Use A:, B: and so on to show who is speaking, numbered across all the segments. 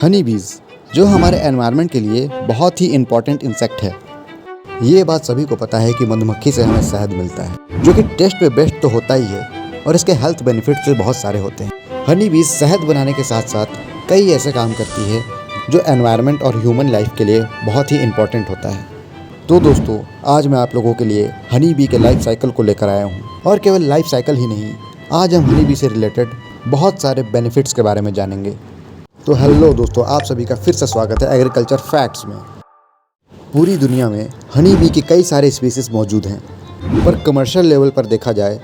A: हनी बीज जो हमारे एनवायरनमेंट के लिए बहुत ही इम्पॉर्टेंट इंसेक्ट है। ये बात सभी को पता है कि मधुमक्खी से हमें शहद मिलता है, जो कि टेस्ट पे बेस्ट तो होता ही है और इसके हेल्थ बेनिफिट्स भी बहुत सारे होते हैं। हनी बीज शहद बनाने के साथ साथ कई ऐसे काम करती है जो एनवायरनमेंट और ह्यूमन लाइफ के लिए बहुत ही इम्पॉर्टेंट होता है। तो दोस्तों, आज मैं आप लोगों के लिए हनी बी के लाइफ साइकिल को लेकर आया हूँ, और केवल लाइफ साइकिल ही नहीं, आज हम हनी बी से रिलेटेड बहुत सारे बेनिफिट्स के बारे में जानेंगे। तो हेलो दोस्तों, आप सभी का फिर से स्वागत है एग्रीकल्चर फैक्ट्स में। पूरी दुनिया में हनी बी की कई सारे स्पीसीज मौजूद हैं, पर कमर्शियल लेवल पर देखा जाए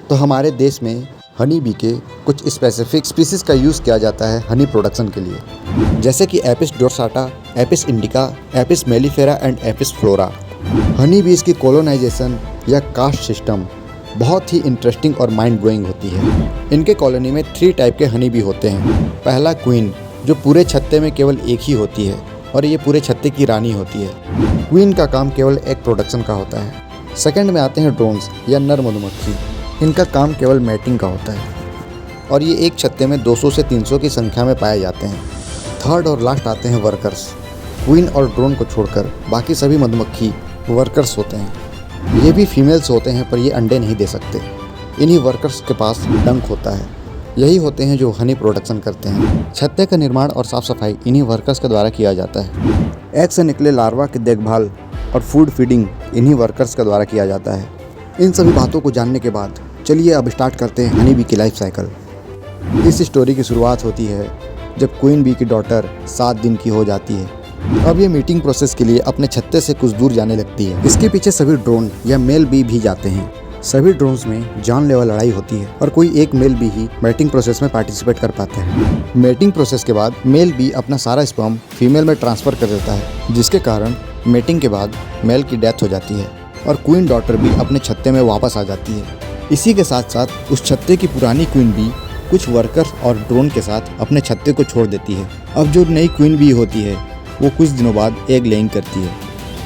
A: तो हमारे देश में हनी बी के कुछ स्पेसिफिक स्पीसीज का यूज़ किया जाता है हनी प्रोडक्शन के लिए, जैसे कि Apis डोर्साटा, Apis indica, Apis mellifera and Apis flora. Honey बीज की कॉलोनाइजेशन या कास्ट सिस्टम बहुत ही इंटरेस्टिंग और माइंड ब्लोइंग होती है। इनके कॉलोनी में 3 टाइप के हनी बी होते हैं। पहला क्वीन, जो पूरे छत्ते में केवल एक ही होती है और ये पूरे छत्ते की रानी होती है। क्वीन का काम केवल एग प्रोडक्शन का होता है। सेकंड में आते हैं ड्रोन्स या नर मधुमक्खी। इनका काम केवल मैटिंग का होता है और ये एक छत्ते में 200 से 300 की संख्या में पाए जाते हैं। थर्ड और लास्ट आते हैं वर्कर्स। क्वीन और ड्रोन को छोड़कर बाकी सभी मधुमक्खी वर्कर्स होते हैं। ये भी फीमेल्स होते हैं, पर ये अंडे नहीं दे सकते। इन्हीं वर्कर्स के पास डंक होता है। यही होते हैं जो हनी प्रोडक्शन करते हैं। छत्ते का निर्माण और साफ सफाई इन्हीं वर्कर्स के द्वारा किया जाता है। एग से निकले लार्वा की देखभाल और फूड फीडिंग इन्हीं वर्कर्स के द्वारा किया जाता है। इन सभी बातों को जानने के बाद चलिए अब स्टार्ट करते हैं हनी बी की लाइफ साइकिल। इस स्टोरी की शुरुआत होती है जब क्वीन बी की डॉटर 7 दिन की हो जाती है। अब ये मीटिंग प्रोसेस के लिए अपने छत्ते से कुछ दूर जाने लगती है। इसके पीछे सभी ड्रोन या मेल बी भी जाते हैं। सभी ड्रोन्स में जानलेवा लड़ाई होती है और कोई एक मेल बी ही मैटिंग प्रोसेस में पार्टिसिपेट कर पाते हैं। मैटिंग प्रोसेस के बाद मेल बी अपना सारा स्पर्म फीमेल में ट्रांसफर कर देता है, जिसके कारण मेटिंग के बाद मेल की डेथ हो जाती है और क्वीन डॉटर भी अपने छत्ते में वापस आ जाती है। इसी के साथ साथ उस छत्ते की पुरानी क्वीन बी कुछ वर्कर्स और ड्रोन के साथ अपने छत्ते को छोड़ देती है। अब जो नई क्वीन बी होती है वो कुछ दिनों बाद एग लेइंग करती है,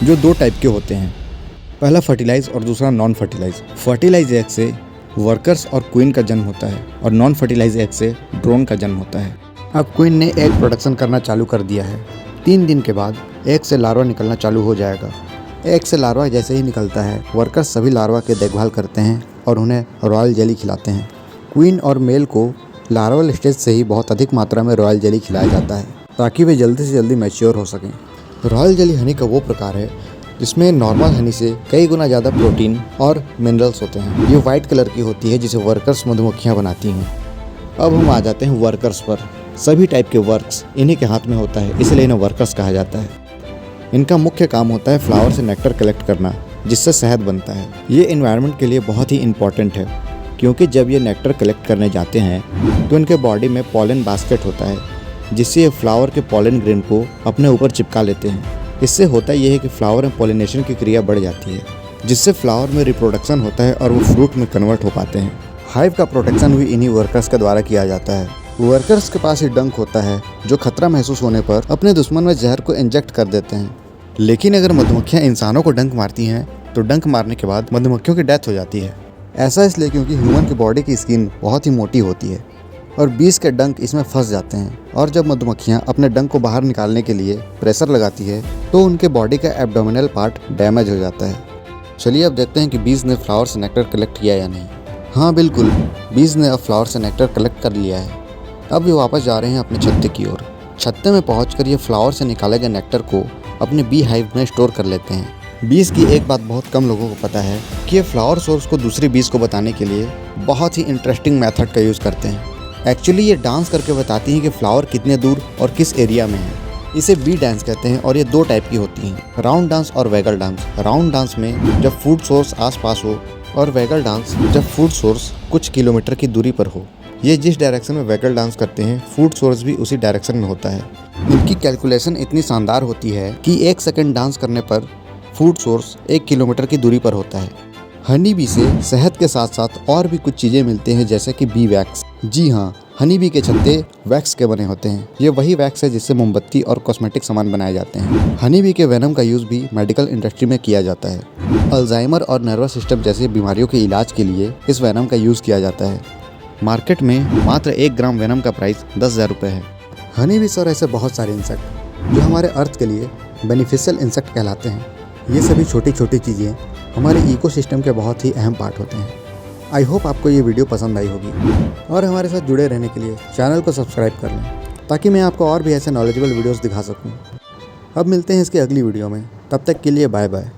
A: जो 2 टाइप के होते हैं। पहला फर्टिलाइज और दूसरा नॉन फर्टिलाइज। फर्टिलाइज एग से वर्कर्स और क्वीन का जन्म होता है और नॉन फर्टिलाइज एग से ड्रोन का जन्म होता है। अब क्वीन ने एग प्रोडक्शन करना चालू कर दिया है। 3 दिन के बाद एग से लार्वा निकलना चालू हो जाएगा। एग से लार्वा जैसे ही निकलता है, वर्कर्स सभी लार्वा की देखभाल करते हैं और उन्हें रॉयल जेली खिलाते हैं। क्वीन और मेल को लार्वल स्टेज से ही बहुत अधिक मात्रा में रॉयल जेली खिलाया जाता है ताकि वे जल्दी से जल्दी मैच्योर हो सकें। रॉयल जेली हनी का वो प्रकार है जिसमें नॉर्मल हनी से कई गुना ज़्यादा प्रोटीन और मिनरल्स होते हैं। ये वाइट कलर की होती है जिसे वर्कर्स मधुमक्खियाँ बनाती हैं। अब हम आ जाते हैं वर्कर्स पर। सभी टाइप के वर्क्स इन्हीं के हाथ में होता है, इसलिए इन्हें वर्कर्स कहा जाता है। इनका मुख्य काम होता है फ्लावर से नेक्टर कलेक्ट करना, जिससे शहद बनता है। ये एनवायरनमेंट के लिए बहुत ही इंपॉर्टेंट है, क्योंकि जब ये नेक्टर कलेक्ट करने जाते हैं तो इनके बॉडी में पॉलन बास्केट होता है, जिससे ये फ्लावर के पॉलन ग्रेन को अपने ऊपर चिपका लेते हैं। इससे होता यह है कि फ्लावर में पॉलिनेशन की क्रिया बढ़ जाती है, जिससे फ्लावर में रिप्रोडक्शन होता है और वो फ्रूट में कन्वर्ट हो पाते हैं। हाइव का प्रोटेक्शन भी इन्हीं वर्कर्स के द्वारा किया जाता है। वर्कर्स के पास ही डंक होता है, जो खतरा महसूस होने पर अपने दुश्मन में जहर को इंजेक्ट कर देते हैं। लेकिन अगर मधुमक्खियाँ इंसानों को डंक मारती हैं तो डंक मारने के बाद मधुमक्खियों की डेथ हो जाती है। ऐसा इसलिए क्योंकि ह्यूमन की बॉडी की स्किन बहुत ही मोटी होती है और बीज के डंक इसमें फंस जाते हैं, और जब मधुमक्खियाँ अपने डंक को बाहर निकालने के लिए प्रेशर लगाती है तो उनके बॉडी का एब्डोमिनल पार्ट डैमेज हो जाता है। चलिए अब देखते हैं कि बीज ने फ्लावर से नेक्टर कलेक्ट किया या नहीं। हाँ बिल्कुल, बीज ने अब फ्लावर से नेक्टर कलेक्ट कर लिया है। अब ये वापस जा रहे हैं अपने छत्ते की ओर। छत्ते में पहुँचकर ये फ्लावर से निकाले गए नेक्टर को अपने बी हाइव में स्टोर कर लेते हैं। बीज की एक बात बहुत कम लोगों को पता है कि ये फ्लावर सोर्स को दूसरी बीज को बताने के लिए बहुत ही इंटरेस्टिंग मेथड का यूज़ करते हैं। एक्चुअली ये डांस करके बताती हैं कि फ्लावर कितने दूर और किस एरिया में है। इसे बी डांस कहते हैं और ये 2 टाइप की होती हैं, राउंड डांस और वैगल डांस। राउंड डांस में जब फूड सोर्स आसपास हो और वैगल डांस जब फूड सोर्स कुछ किलोमीटर की दूरी पर हो। ये जिस डायरेक्शन में वैगल डांस करते हैं, फूड सोर्स भी उसी डायरेक्शन में होता है। इनकी कैलकुलेशन इतनी शानदार होती है कि 1 सेकंड डांस करने पर फूड सोर्स 1 किलोमीटर की दूरी पर होता है। हनी बी से शहद के साथ साथ और भी कुछ चीज़ें मिलते हैं, जैसे कि बी वैक्स। जी हाँ, हनी बी के छत्ते वैक्स के बने होते हैं। ये वही वैक्स है जिससे मोमबत्ती और कॉस्मेटिक सामान बनाए जाते हैं। हनी बी के वेनम का यूज़ भी मेडिकल इंडस्ट्री में किया जाता है। अल्जाइमर और नर्वस सिस्टम जैसी बीमारियों के इलाज के लिए इस वेनम का यूज़ किया जाता है। मार्केट में मात्र 1 ग्राम वेनम का प्राइस 10,000 रुपये है। हनी बीस और ऐसे बहुत सारे इंसेक्ट जो हमारे अर्थ के लिए बेनिफिशियल इंसेक्ट कहलाते हैं। ये सभी छोटी छोटी चीज़ें हमारे इकोसिस्टम के बहुत ही अहम पार्ट होते हैं। आई होप आपको ये वीडियो पसंद आई होगी और हमारे साथ जुड़े रहने के लिए चैनल को सब्सक्राइब कर लें ताकि मैं आपको और भी ऐसे नॉलेजेबल वीडियोस दिखा सकूं। अब मिलते हैं इसकी अगली वीडियो में, तब तक के लिए बाय बाय।